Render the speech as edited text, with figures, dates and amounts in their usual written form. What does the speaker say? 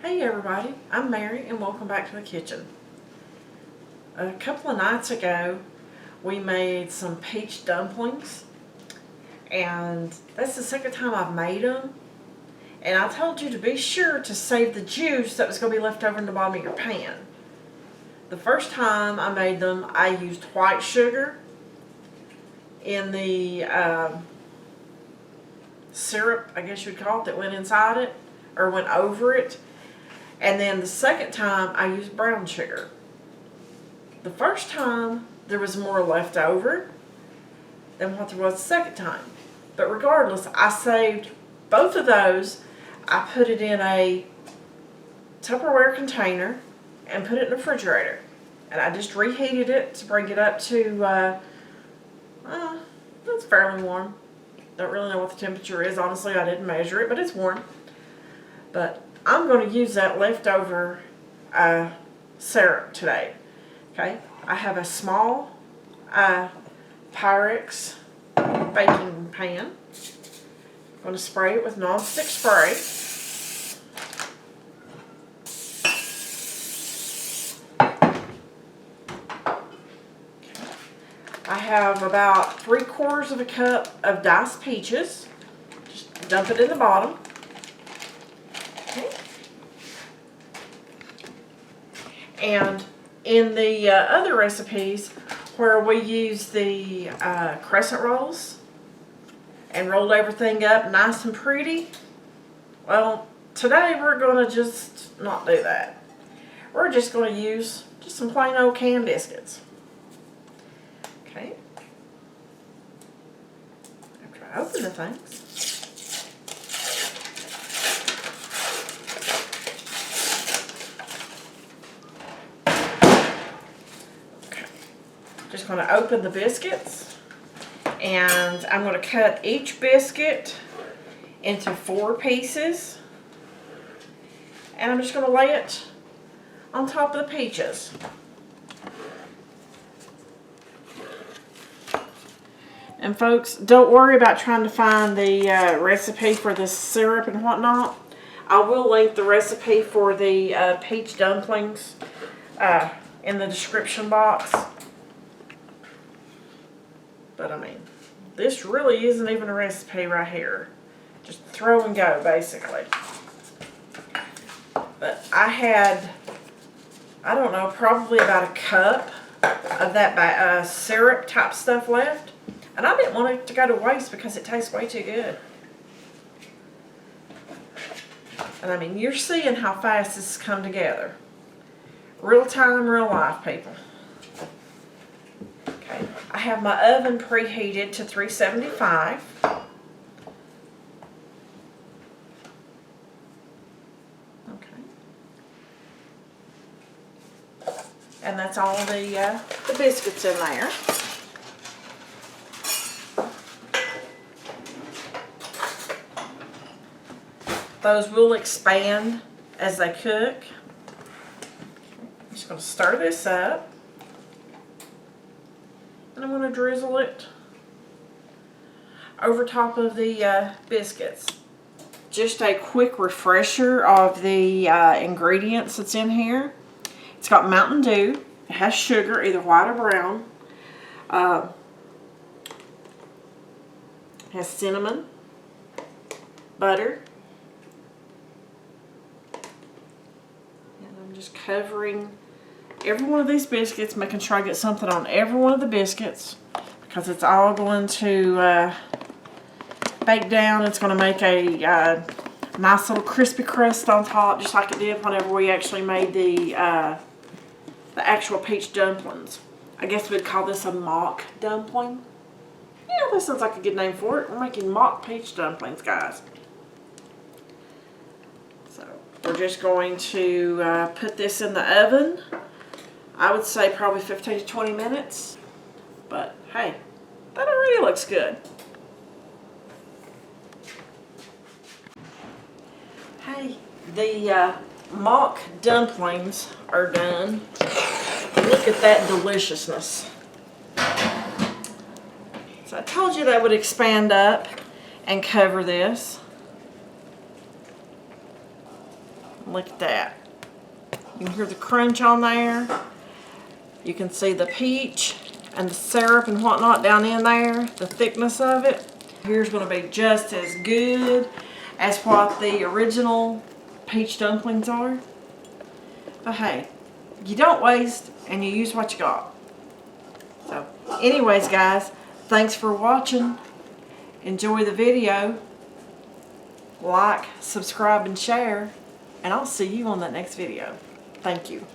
Hey everybody, I'm Mary and welcome back to the kitchen. A couple of nights ago we made some peach dumplings and that's the second time I've made them, and I told you to be sure to save the juice that was going to be left over in the bottom of your pan. The first time I made them I used white sugar in the syrup, I guess you'd call it, that went inside it or went over it. And then the second time I used brown sugar. The first time there was more left over than what there was the second time. But regardless, I saved both of those. I put it in a Tupperware container and put it in the refrigerator. And I just reheated it to bring it up to, it's fairly warm. Don't really know what the temperature is. Honestly, I didn't measure it, but it's warm. But I'm going to use that leftover syrup today. Okay, I have a small Pyrex baking pan. I'm going to spray it with non-stick spray. I have about 3/4 of a cup of diced peaches. Just dump it in the bottom. Okay. And in the other recipes where we use the crescent rolls and rolled everything up nice and pretty, well, today we're going to just not do that. We're just going to use just some plain old canned biscuits. Okay. After I open the things, just going to open the biscuits, and I'm going to cut each biscuit into 4 pieces, and I'm just going to lay it on top of the peaches. And folks, don't worry about trying to find the recipe for the syrup and whatnot. I will link the recipe for the peach dumplings in the description box. But I mean, this really isn't even a recipe right here. Just throw and go, basically. But I had, I don't know, probably about a cup of that syrup type stuff left. And I didn't want it to go to waste because it tastes way too good. And I mean, you're seeing how fast this has come together. Real time, real life, people. Okay, I have my oven preheated to 375. Okay. And that's all the biscuits in there. Those will expand as they cook. I'm just going to stir this up. And I'm going to drizzle it over top of the biscuits. Just a quick refresher of the ingredients that's in here. It's got Mountain Dew. It has sugar, either white or brown. It has cinnamon, butter. And I'm just covering every one of these biscuits, making sure I get something on every one of the biscuits, because it's all going to bake down. It's going to make a nice little crispy crust on top, just like it did whenever we actually made the actual peach dumplings. I guess we'd call this a mock dumpling. Yeah, that sounds like a good name for it. We're making mock peach dumplings, guys. So we're just going to put this in the oven. I would say probably 15 to 20 minutes, but hey, that already looks good. Hey, the mock dumplings are done. Look at that deliciousness. So I told you that would expand up and cover this. Look at that. You can hear the crunch on there. You can see the peach and the syrup and whatnot down in there, the thickness of it. Here's going to be just as good as what the original peach dumplings are. But hey, you don't waste and you use what you got. So anyways guys, thanks for watching. Enjoy the video. Like, subscribe, and share. And I'll see you on that next video. Thank you.